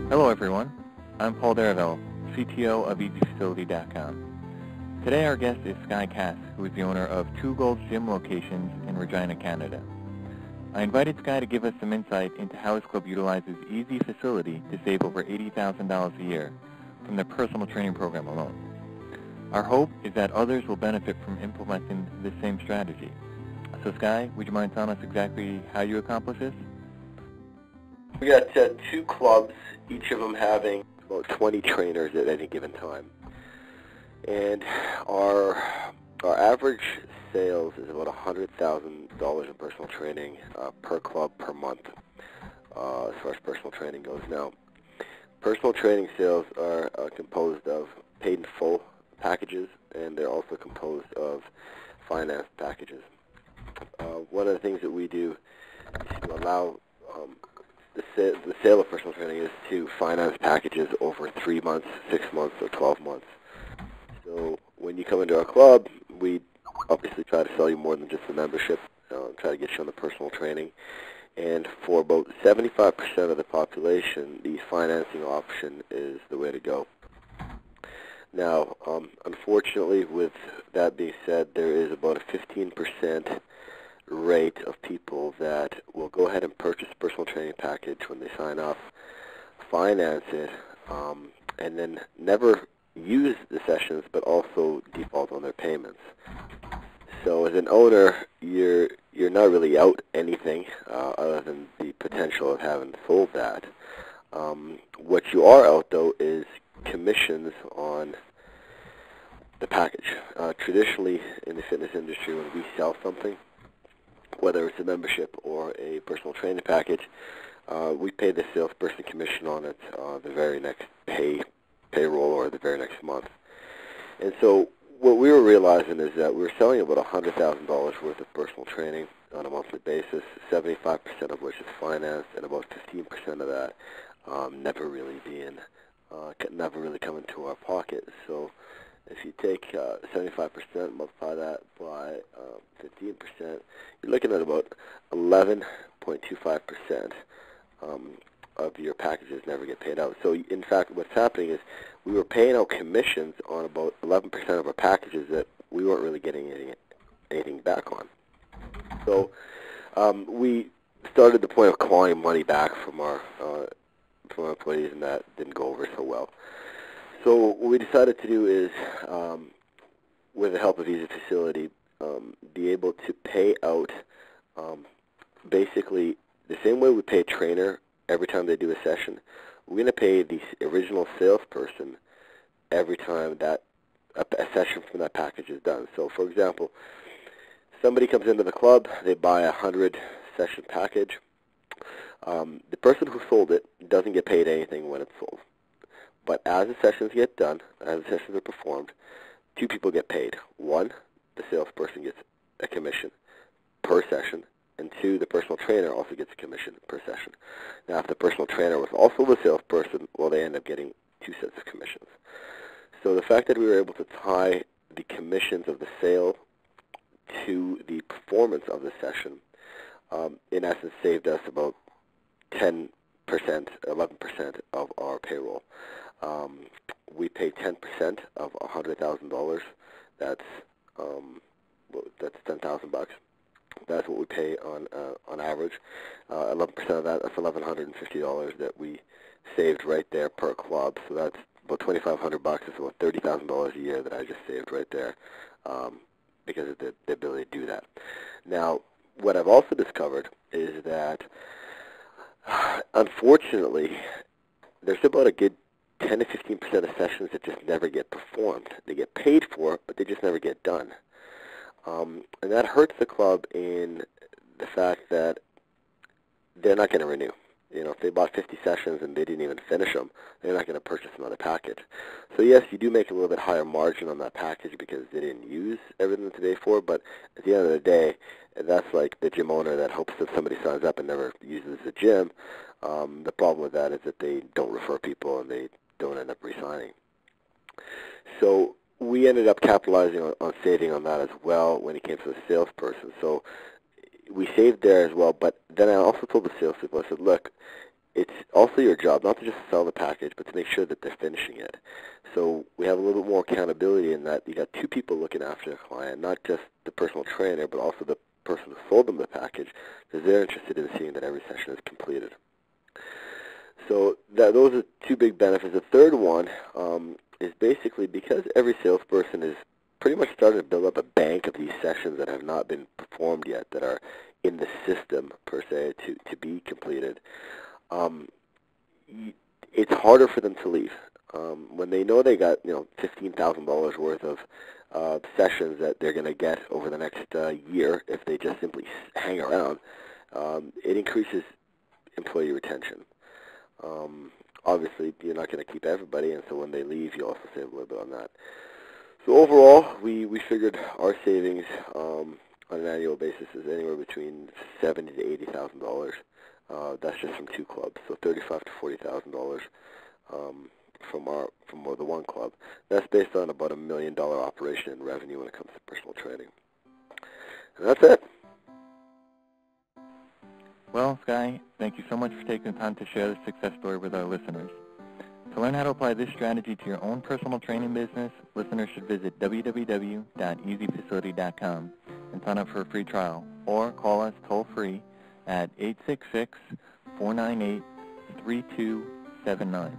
Hello everyone, I'm Paul Darville, CTO of EZFacility.com. Today our guest is Skye Kaiss, who is the owner of 2 Gold's Gym locations in Regina, Canada. I invited Skye to give us some insight into how his club utilizes EZFacility to save over $80,000 a year from their personal training program alone. Our hope is that others will benefit from implementing this same strategy. So Skye, would you mind telling us exactly how you accomplish this? We got 2 clubs, each of them having about 20 trainers at any given time. And our average sales is about $100,000 in personal training per club per month as far as personal training goes. Now, personal training sales are composed of paid in full packages, and they're also composed of finance packages. One of the things that we do is to allow the sale of personal training is to finance packages over 3 months, 6 months, or 12 months. So when you come into our club, we obviously try to sell you more than just the membership, try to get you on the personal training. And for about 75% of the population, the financing option is the way to go. Now, unfortunately, with that being said, there is about a 15% rate of people that will go ahead and purchase a personal training package when they sign up, finance it, and then never use the sessions, but also default on their payments. So as an owner, you're not really out anything other than the potential of having sold that. What you are out, though, is commissions on the package. Traditionally, in the fitness industry, when we sell something, whether it's a membership or a personal training package, we pay the salesperson commission on it the very next payroll or the very next month. And so what we were realizing is that we were selling about $100,000 worth of personal training on a monthly basis, 75% of which is financed, and about 15% of that never really come into our pocket. So if you take 75%, multiply that by 15%, you're looking at about 11.25% of your packages never get paid out. So in fact, what's happening is we were paying out commissions on about 11% of our packages that we weren't really getting anything back on. So we started the point of clawing money back from our employees, and that didn't go over so well. So what we decided to do is, with the help of EZFacility, be able to pay out basically the same way we pay a trainer every time they do a session. We're going to pay the original salesperson every time that a session from that package is done. So, for example, somebody comes into the club, they buy a 100-session package. The person who sold it doesn't get paid anything when it's sold. But as the sessions get done, as the sessions are performed, 2 people get paid. 1, the salesperson gets a commission per session, and 2, the personal trainer also gets a commission per session. Now, if the personal trainer was also the salesperson, well, they end up getting 2 sets of commissions. So the fact that we were able to tie the commissions of the sale to the performance of the session, in essence, saved us about 10%, 11% of our payroll. We pay 10% of $100,000. That's $10,000. That's what we pay on average. 11% of that, that's $1,150 that we saved right there per club. So that's about $2,500. It's about $30,000 a year that I just saved right there because of the ability to do that. Now, what I've also discovered is that, unfortunately, there's about a good 10 to 15% of sessions that just never get performed. They get paid for, but they just never get done. And that hurts the club in the fact that they're not going to renew. You know, if they bought 50 sessions and they didn't even finish them, they're not going to purchase another package. So yes, you do make a little bit higher margin on that package because they didn't use everything that they paid for, but at the end of the day, that's like the gym owner that hopes that somebody signs up and never uses the gym. The problem with that is that they don't refer people and they don't end up re-signing. So we ended up capitalizing on saving on that as well when it came to the salesperson. So we saved there as well, but then I also told the salespeople, I said, look, it's also your job not to just sell the package, but to make sure that they're finishing it. So we have a little bit more accountability in that you got two people looking after the client, not just the personal trainer, but also the person who sold them the package, because they're interested in seeing that every session is completed. So those are two big benefits. The third one is basically because every salesperson is pretty much starting to build up a bank of these sessions that have not been performed yet, that are in the system, per se, to be completed. It's harder for them to leave. When they know they got $15,000 worth of sessions that they're going to get over the next year if they just simply hang around, it increases employee retention. Obviously, you're not going to keep everybody, and so when they leave, you also save a little bit on that. So overall, we figured our savings on an annual basis is anywhere between $70,000 to $80,000. That's just from two clubs, so $35,000 to $40,000 from the one club. That's based on about $1 million operation in revenue when it comes to personal training. And that's it. Well, Skye, thank you so much for taking the time to share this success story with our listeners. To learn how to apply this strategy to your own personal training business, listeners should visit www.EZFacility.com and sign up for a free trial, or call us toll-free at 866-498-3279.